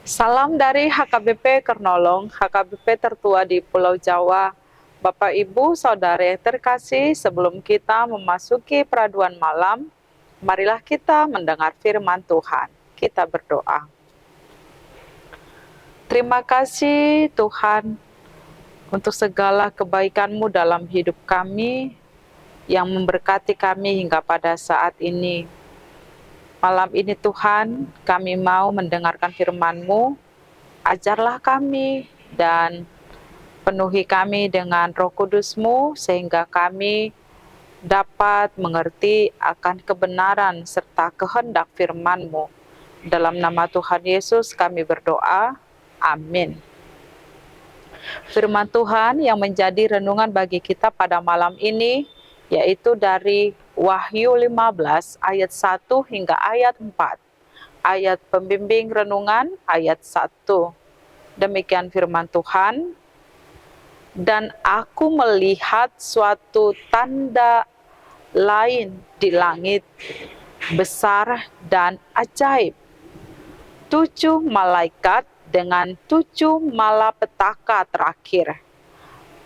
Salam dari HKBP Kernolong, HKBP tertua di Pulau Jawa. Bapak, Ibu, Saudara yang terkasih, sebelum kita memasuki peraduan malam, marilah kita mendengar firman Tuhan. Kita berdoa. Terima kasih Tuhan untuk segala kebaikan-Mu dalam hidup kami, yang memberkati kami hingga pada saat ini. Malam ini Tuhan, kami mau mendengarkan firman-Mu. Ajarlah kami dan penuhi kami dengan Roh Kudus-Mu sehingga kami dapat mengerti akan kebenaran serta kehendak firman-Mu. Dalam nama Tuhan Yesus kami berdoa. Amin. Firman Tuhan yang menjadi renungan bagi kita pada malam ini yaitu dari Wahyu 15 ayat 1 hingga ayat 4. Ayat pembimbing renungan ayat 1. Demikian firman Tuhan. Dan aku melihat suatu tanda lain di langit, besar dan ajaib. 7 malaikat dengan 7 malapetaka terakhir.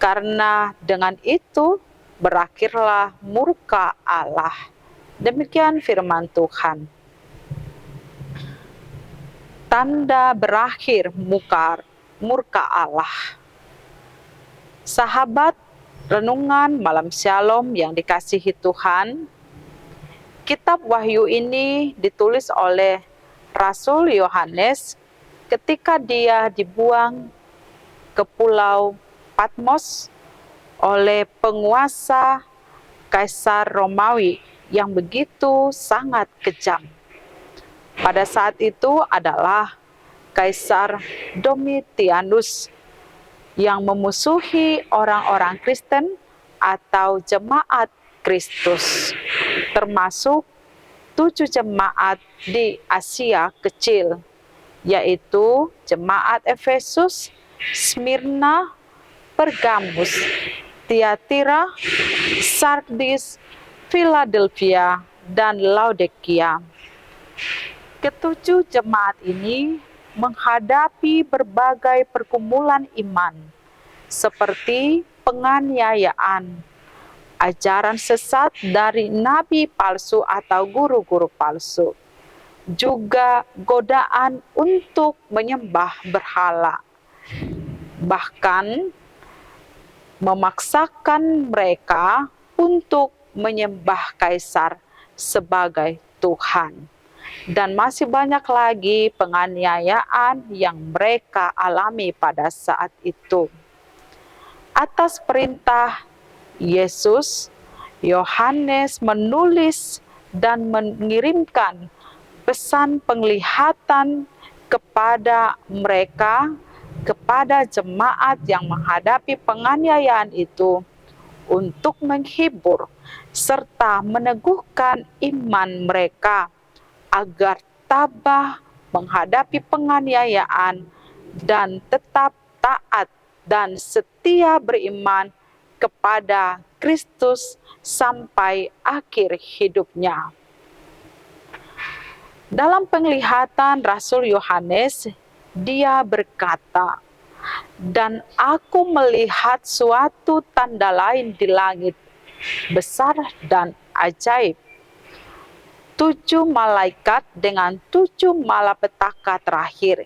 Karena dengan itu berakhirlah murka Allah. Demikian firman Tuhan. Tanda berakhir murka Allah. Sahabat renungan malam Shalom yang dikasihi Tuhan, kitab Wahyu ini ditulis oleh Rasul Yohanes ketika dia dibuang ke pulau Patmos oleh penguasa Kaisar Romawi yang begitu sangat kejam. Pada saat itu adalah Kaisar Domitianus yang memusuhi orang-orang Kristen atau jemaat Kristus, termasuk 7 jemaat di Asia Kecil, yaitu jemaat Efesus, Smyrna, Pergamus, Tiatira, Sardis, Philadelphia, dan Laodikia. Ketujuh jemaat ini menghadapi berbagai pergumulan iman, seperti penganiayaan, ajaran sesat dari nabi palsu atau guru-guru palsu, juga godaan untuk menyembah berhala, bahkan memaksakan mereka untuk menyembah kaisar sebagai Tuhan. Dan masih banyak lagi penganiayaan yang mereka alami pada saat itu. Atas perintah Yesus, Yohanes menulis dan mengirimkan pesan penglihatan kepada mereka, kepada jemaat yang menghadapi penganiayaan itu, untuk menghibur serta meneguhkan iman mereka agar tabah menghadapi penganiayaan dan tetap taat dan setia beriman kepada Kristus sampai akhir hidupnya. Dalam penglihatan Rasul Yohanes, dia berkata, "Dan aku melihat suatu tanda lain di langit, besar dan ajaib. 7 malaikat dengan 7 malapetaka terakhir.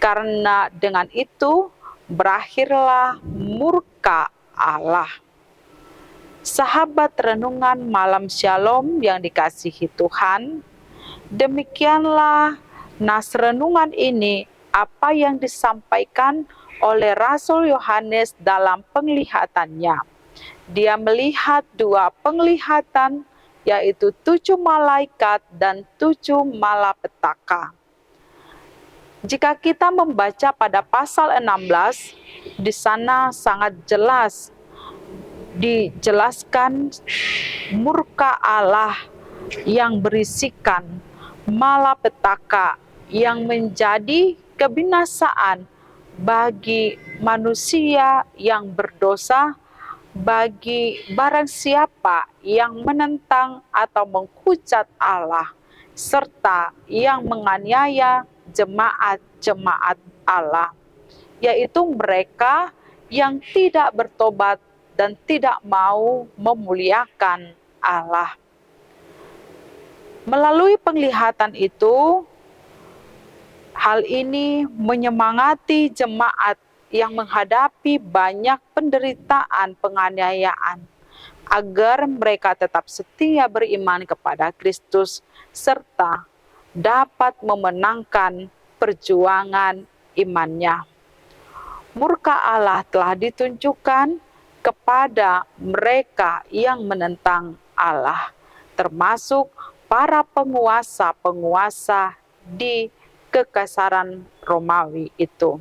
Karena dengan itu berakhirlah murka Allah." Sahabat renungan malam Shalom yang dikasihi Tuhan, demikianlah nas renungan ini apa yang disampaikan oleh Rasul Yohanes dalam penglihatannya. Dia melihat 2 penglihatan, yaitu 7 malaikat dan 7 malapetaka. Jika kita membaca pada pasal 16, di sana sangat jelas dijelaskan murka Allah yang berisikan malapetaka yang menjadi kebinasaan bagi manusia yang berdosa, bagi barang siapa yang menentang atau menghujat Allah, serta yang menganiaya jemaat jemaat Allah, yaitu mereka yang tidak bertobat dan tidak mau memuliakan Allah. Melalui penglihatan itu, hal ini menyemangati jemaat yang menghadapi banyak penderitaan penganiayaan, agar mereka tetap setia beriman kepada Kristus serta dapat memenangkan perjuangan imannya. Murka Allah telah ditunjukkan kepada mereka yang menentang Allah, termasuk para penguasa-penguasa di kekaisaran Romawi itu.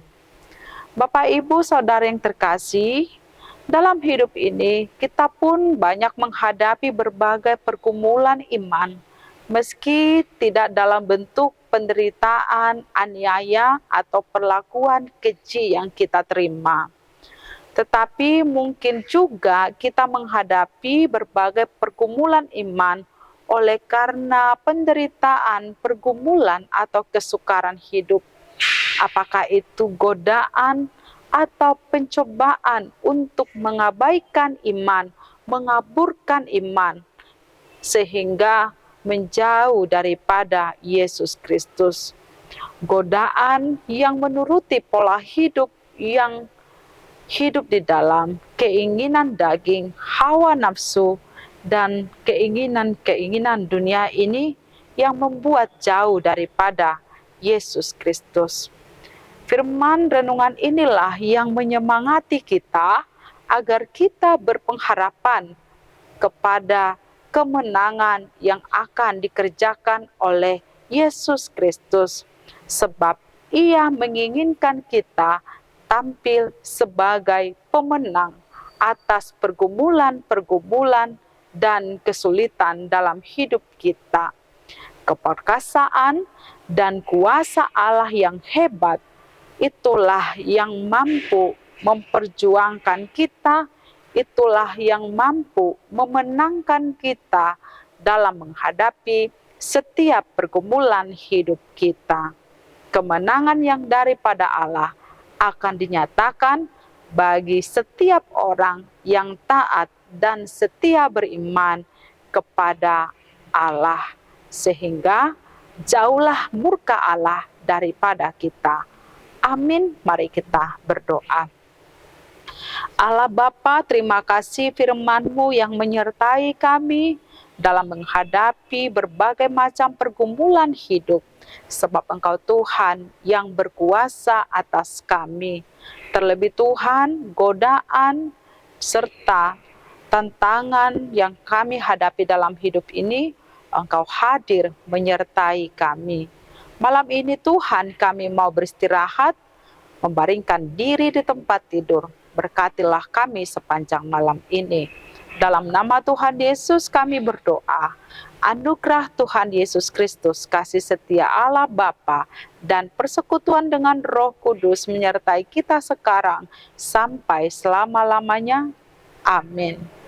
Bapak, Ibu, Saudara yang terkasih, dalam hidup ini kita pun banyak menghadapi berbagai pergumulan iman, meski tidak dalam bentuk penderitaan, aniaya, atau perlakuan keji yang kita terima. Tetapi mungkin juga kita menghadapi berbagai pergumulan iman oleh karena penderitaan, pergumulan, atau kesukaran hidup. Apakah itu godaan atau pencobaan untuk mengabaikan iman, mengaburkan iman, sehingga menjauh daripada Yesus Kristus. Godaan yang menuruti pola hidup yang hidup di dalam keinginan daging, hawa nafsu, dan keinginan-keinginan dunia ini yang membuat jauh daripada Yesus Kristus. Firman renungan inilah yang menyemangati kita agar kita berpengharapan kepada kemenangan yang akan dikerjakan oleh Yesus Kristus, sebab Ia menginginkan kita tampil sebagai pemenang atas pergumulan-pergumulan dan kesulitan dalam hidup kita. Keperkasaan dan kuasa Allah yang hebat itulah yang mampu memperjuangkan kita, itulah yang mampu memenangkan kita dalam menghadapi setiap pergumulan hidup kita. Kemenangan yang daripada Allah akan dinyatakan bagi setiap orang yang taat dan setia beriman kepada Allah, sehingga jauhlah murka Allah daripada kita. Amin. Mari kita berdoa. Allah Bapa, terima kasih firman-Mu yang menyertai kami dalam menghadapi berbagai macam pergumulan hidup, sebab Engkau Tuhan yang berkuasa atas kami. Terlebih Tuhan, godaan serta tantangan yang kami hadapi dalam hidup ini, Engkau hadir menyertai kami. Malam ini Tuhan, kami mau beristirahat, membaringkan diri di tempat tidur. Berkatilah kami sepanjang malam ini. Dalam nama Tuhan Yesus kami berdoa. Anugerah Tuhan Yesus Kristus, kasih setia Allah Bapa, dan persekutuan dengan Roh Kudus menyertai kita sekarang sampai selama-lamanya. Amin.